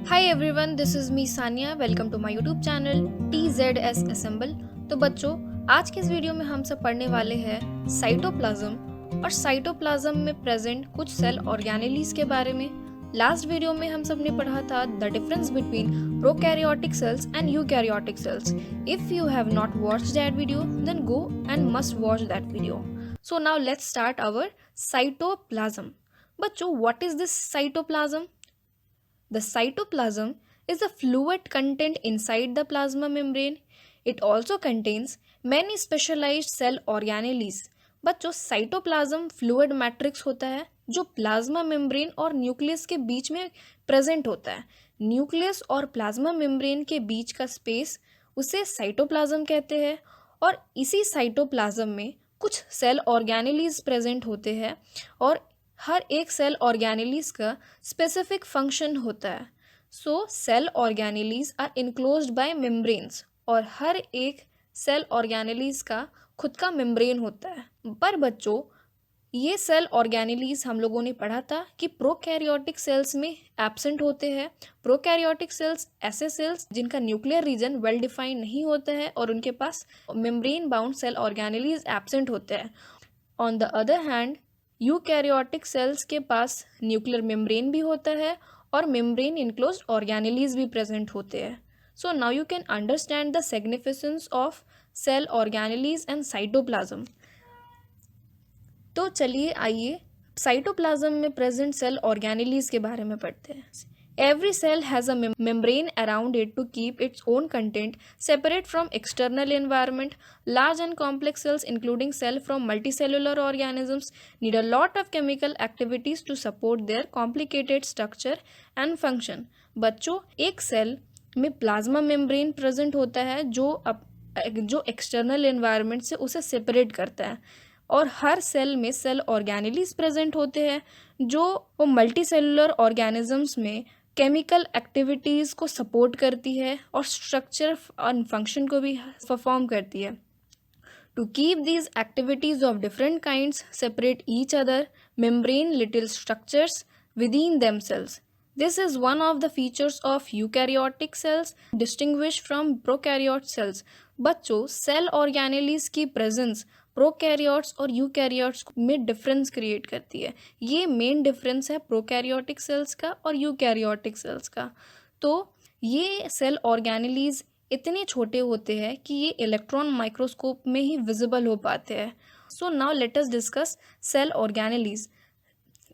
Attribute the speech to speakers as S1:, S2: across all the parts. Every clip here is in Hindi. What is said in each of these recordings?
S1: Hi everyone, this is me Sania. Welcome to my YouTube channel TZS Assemble। तो बच्चों, आज के इस वीडियो में हम सब पढ़ने वाले हैं साइटोप्लाज्म और साइटोप्लाज्म में प्रेजेंट कुछ सेल ऑर्गेनेलीज के बारे में। लास्ट वीडियो में हम सब ने पढ़ा था the difference between prokaryotic cells and eukaryotic cells. If you have not watched that video then go and must watch that video. So now let's start our cytoplasm. बच्चों, what is this cytoplasm? The cytoplasm is the fluid content inside the plasma membrane. It also contains many specialized cell organelles. बच्चों, साइटोप्लाज्म फ्लूइड मैट्रिक्स होता है जो प्लाज्मा मेम्ब्रेन और न्यूक्लियस के बीच में प्रेजेंट होता है। न्यूक्लियस और प्लाज्मा मेम्ब्रेन के बीच का स्पेस उसे साइटोप्लाज्म कहते हैं और इसी साइटोप्लाज्म में कुछ सेल ऑर्गेनेलीज प्रेजेंट होते हैं और हर एक सेल ऑर्गेनेलीज का स्पेसिफिक फंक्शन होता है। So cell organelles are enclosed by membranes और हर एक सेल ऑर्गेनेलीज का खुद का मेम्ब्रेन होता है। पर बच्चों, ये सेल ऑर्गेनेलीज हम लोगों ने पढ़ा था कि प्रोकैरियोटिक सेल्स में एब्सेंट होते हैं। प्रोकैरियोटिक सेल्स ऐसे सेल्स जिनका न्यूक्लियर रीजन वेल डिफाइंड नहीं होता है और उनके पास membrane bound cell organelles absent होते हैं। On the other hand, eukaryotic cells के पास न्यूक्लियर मेम्ब्रेन भी होता है और मेम्ब्रेन इनक्लोज्ड ऑर्गेनेलीज भी प्रेजेंट होते हैं। So now you can understand the significance of cell organelles and cytoplasm. तो चलिए आइए साइटोप्लाज्म में प्रेजेंट सेल ऑर्गेनेलीज के बारे में पढ़ते हैं। Every cell has a membrane around it to keep its own content separate from external environment. Large and complex cells, including cells from multicellular organisms, need a lot of chemical activities to support their complicated structure and function. बच्चों, एक सेल में प्लाज्मा मेम्ब्रेन प्रेजेंट होता है जो एक्सटर्नल एनवायरनमेंट से उसे सेपरेट करता है और हर सेल में सेल ऑर्गेनेलीज प्रेजेंट होते हैं जो वो मल्टी सेलुलर ऑर्गेनिजम्स में केमिकल एक्टिविटीज़ को सपोर्ट करती है और स्ट्रक्चर और फंक्शन को भी परफॉर्म करती है। To keep these activities of different kinds separate each other, membrane little structures within themselves. This is one of the features of eukaryotic cells distinguished from prokaryote cells. बच्चों, सेल ऑर्गेनेलीज की प्रेजेंस प्रोकैरियोट्स और यूकैरियोट्स में डिफरेंस क्रिएट करती है। ये मेन डिफरेंस है प्रोकैरियोटिक सेल्स का और यूकैरियोटिक सेल्स का। तो ये सेल ऑर्गेनेलीज इतने छोटे होते हैं कि ये इलेक्ट्रॉन माइक्रोस्कोप में ही विजिबल हो पाते हैं। So now let us discuss cell organelles.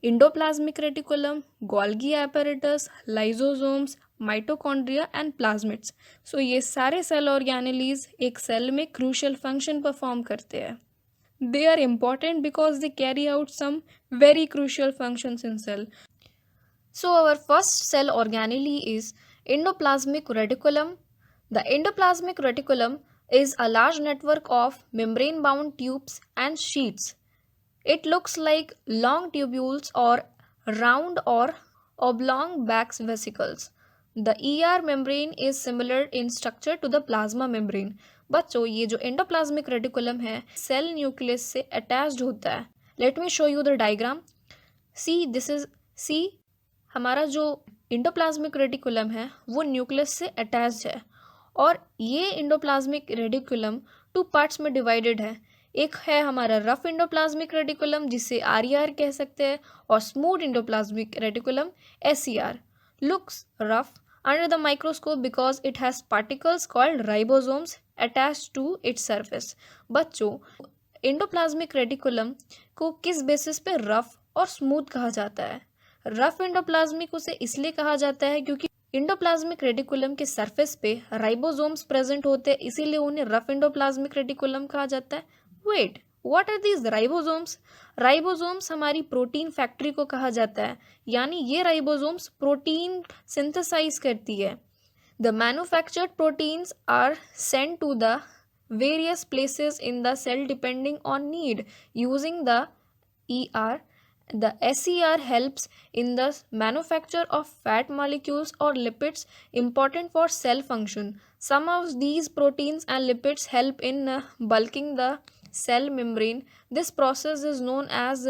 S1: Endoplasmic reticulum, Golgi apparatus, lysosomes, mitochondria and plasmids. So ये सारे सेल ऑर्गेनेलीज एक सेल में क्रूशियल फंक्शन परफॉर्म करते हैं। They are important because they carry out some very crucial functions in cell. So our first cell organelle is endoplasmic reticulum. The endoplasmic reticulum is a large network of membrane-bound tubes and sheets. It looks like long tubules or round or oblong wax vesicles. The ER membrane is similar in structure to the plasma membrane. बच्चों, ये जो एंडोप्लाज्मिक रेटिकुलम है सेल न्यूक्लियस से अटैच्ड होता है। Let me show you the diagram. See हमारा जो एंडोप्लाज्मिक रेटिकुलम है वो न्यूक्लियस से अटैच्ड है और ये एंडोप्लाज्मिक रेटिकुलम टू पार्ट्स में डिवाइडेड है। एक है हमारा रफ एंडोप्लाज्मिक रेटिकुलम जिसे RER कह सकते हैं और smooth endoplasmic reticulum SER। Looks rough under the microscope because it has particles called ribosomes attached to its surface. बच्चों, एंडोप्लाज्मिक रेटिकुलम को किस बेसिस पे रफ और स्मूथ कहा जाता है? रफ एंडोप्लाज्मिक उसे इसलिए कहा जाता है क्योंकि एंडोप्लाज्मिक रेटिकुलम के सरफेस पे राइबोसोम्स प्रेजेंट होते हैं, इसीलिए उन्हें रफ एंडोप्लाज्मिक रेटिकुलम कहा जाता है। Wait, what are these ribosomes? Ribosomes हमारी प्रोटीन फैक्ट्री को कहा जाता है, यानी ये राइबोसोम्स प्रोटीन सिंथेसाइज करती है। The manufactured proteins are sent to the various places in the cell depending on need using the ER. The SER helps in the manufacture of fat molecules or lipids important for cell function. Some of these proteins and lipids help in bulking the cell membrane. This process is known as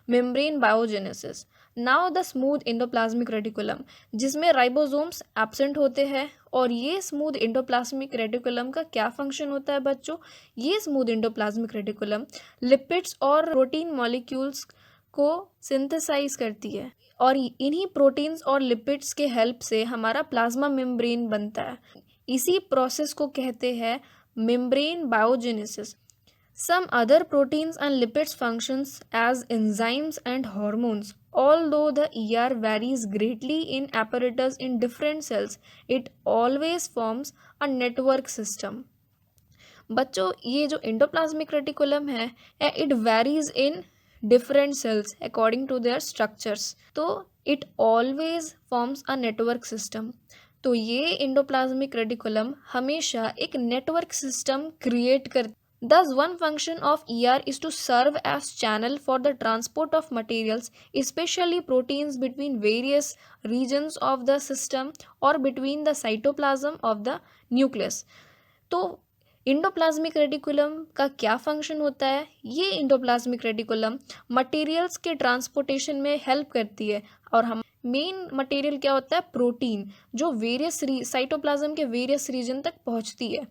S1: membrane biogenesis. Now the smooth endoplasmic reticulum, जिसमें राइबोसोम्स एब्सेंट होते हैं। और ये स्मूथ एंडोप्लाज्मिक रेटिकुलम का क्या फंक्शन होता है बच्चों? ये स्मूथ एंडोप्लाज्मिक रेटिकुलम लिपिड्स और प्रोटीन मॉलिक्यूल्स को सिंथेसाइज करती है, और इन्हीं प्रोटीन्स और लिपिड्स के हेल्प से हमारा प्लाज्मा मेम्ब्रेन बनता है। इसी प्रोसेस को कहते हैं membrane biogenesis. Some other proteins and lipids functions as enzymes and hormones. Although the ER varies greatly in apparatus in different cells, it always forms a network system. बच्चों, ये जो एंडोप्लाज्मिक रेटिकुलम है, it varies in different cells according to their structures, तो it always forms a network system. तो ये एंडोप्लाज्मिक रेटिकुलम हमेशा एक नेटवर्क सिस्टम क्रिएट कर। Thus, one function of ER is to serve as channel for the transport of materials, especially proteins, between various regions of the system or between the cytoplasm of the nucleus. तो इंडोप्लाज्मिक रेटिकुलम का क्या फंक्शन होता है? ये इंडोप्लाज्मिक रेटिकुलम मटेरियल्स के ट्रांसपोर्टेशन में हेल्प करती है, और हम मेन मटेरियल क्या होता है? प्रोटीन, जो वेरियस साइटोप्लाज्म के वेरियस रीजन तक पहुंचती है।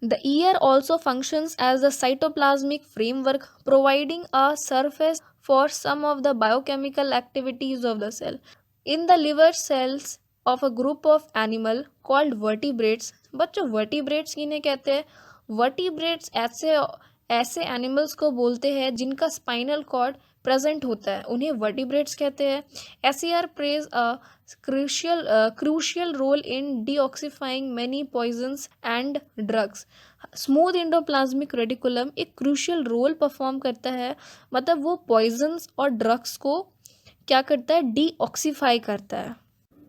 S1: The ear also functions as the cytoplasmic framework, providing a surface for some of the biochemical activities of the cell. In the liver cells of a group of animal called vertebrates, बच्चों vertebrates किन्हें कहते हैं? Vertebrates ऐसे एनिमल्स को बोलते हैं जिनका स्पाइनल कॉर्ड प्रेजेंट होता है, उन्हें वर्टिब्रेट्स कहते हैं। SER plays a crucial role in deoxifying many poisons and drugs. Smooth endoplasmic reticulum एक क्रूशियल रोल परफॉर्म करता है, मतलब वो पॉइजन्स और ड्रग्स को क्या करता है? डीऑक्सीफाई करता है।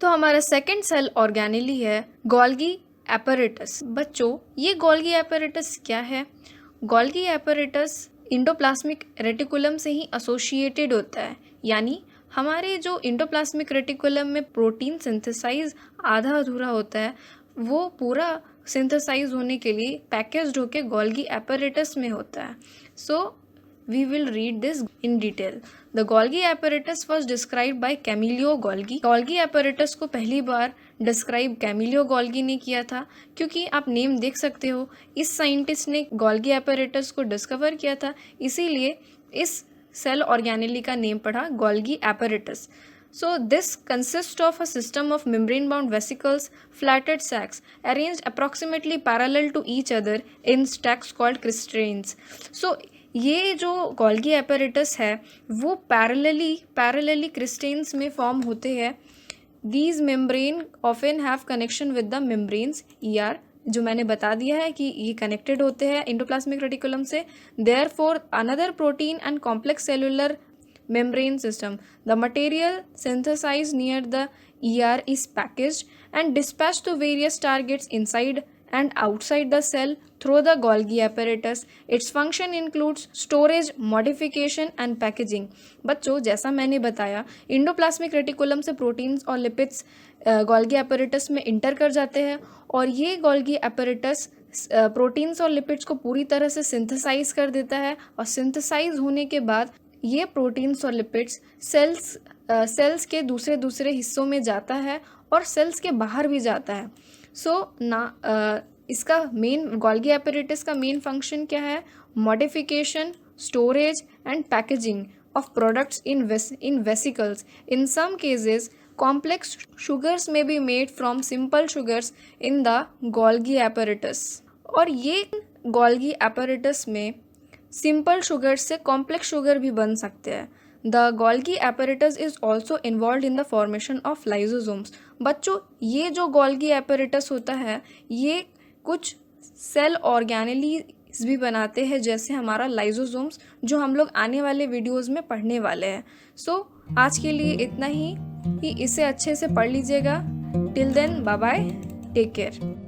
S1: तो हमारा सेकेंड सेल ऑर्गेनेली है गोल्गी एपरेटस। बच्चों, ये गोल्गी एपरेटस क्या है? गोल्गी एपरेटस इंडोप्लाज्मिक रेटिकुलम से ही एसोसिएटेड होता है, यानी हमारे जो इंडोप्लाज्मिक रेटिकुलम में प्रोटीन सिंथेसाइज आधा अधूरा होता है, वो पूरा सिंथेसाइज होने के लिए पैकेज्ड होके गोल्गी एपरेटस में होता है। सो we will read this in detail. The Golgi apparatus was described by Camillo Golgi. Golgi apparatus को पहली बार डिस्क्राइब कैमिलियो गोल्गी ने किया था, क्योंकि आप नेम देख सकते हो, इस साइंटिस्ट ने गोल्गी apparatus को डिस्कवर किया था, इसीलिए इस सेल ऑर्गेनेली का नेम पड़ा Golgi apparatus. So this consists of a system of membrane-bound vesicles, flatted sacs, arranged approximately parallel to each other in stacks called cristains. So ये जो गोल्गी एपरेटस है वो पैरेलली क्रिस्टेन्स में फॉर्म होते हैं। These membrane often have connection with the membranes ER, जो मैंने बता दिया है कि ये कनेक्टेड होते हैं एंडोप्लाज्मिक रेटिकुलम से। Therefore another protein and complex cellular membrane system. The material synthesized near the ER is packaged and dispatched to various targets inside and outside the cell through the Golgi apparatus. Its function includes storage, modification and packaging. बच्चों, जैसा मैंने बताया, इंडोप्लाज्मिक रेटिकुलम से प्रोटीन्स और लिपिड्स गोल्गी एपरेटस में इंटर कर जाते हैं, और ये गोल्गी एपरेटस प्रोटीन्स और लिपिड्स को पूरी तरह से सिंथेसाइज कर देता है, और सिंथेसाइज होने के बाद ये प्रोटीन्स और लिपिड्स सेल्स के दूसरे हिस्सों में जाता है और सेल्स के बाहर भी जाता है। इसका मेन गोल्गी एपरेटस का मेन फंक्शन क्या है? Modification, storage and packaging of products in vesicles. In some cases complex sugars may be made from simple sugars in the Golgi apparatus. और ये Golgi apparatus में सिंपल शुगर से कॉम्प्लेक्स शुगर भी बन सकते हैं। The Golgi apparatus is also involve in the formation of lysosomes. बच्चों, ये जो गोल्गी एपरेटस होता है ये कुछ सेल ऑर्गेनेलीज भी बनाते हैं, जैसे हमारा लाइजोसोम्स, जो हम लोग आने वाले वीडियोस में पढ़ने वाले हैं। सो आज के लिए इतना ही, इसे अच्छे से पढ़ लीजिएगा। Till then, bye bye, take care.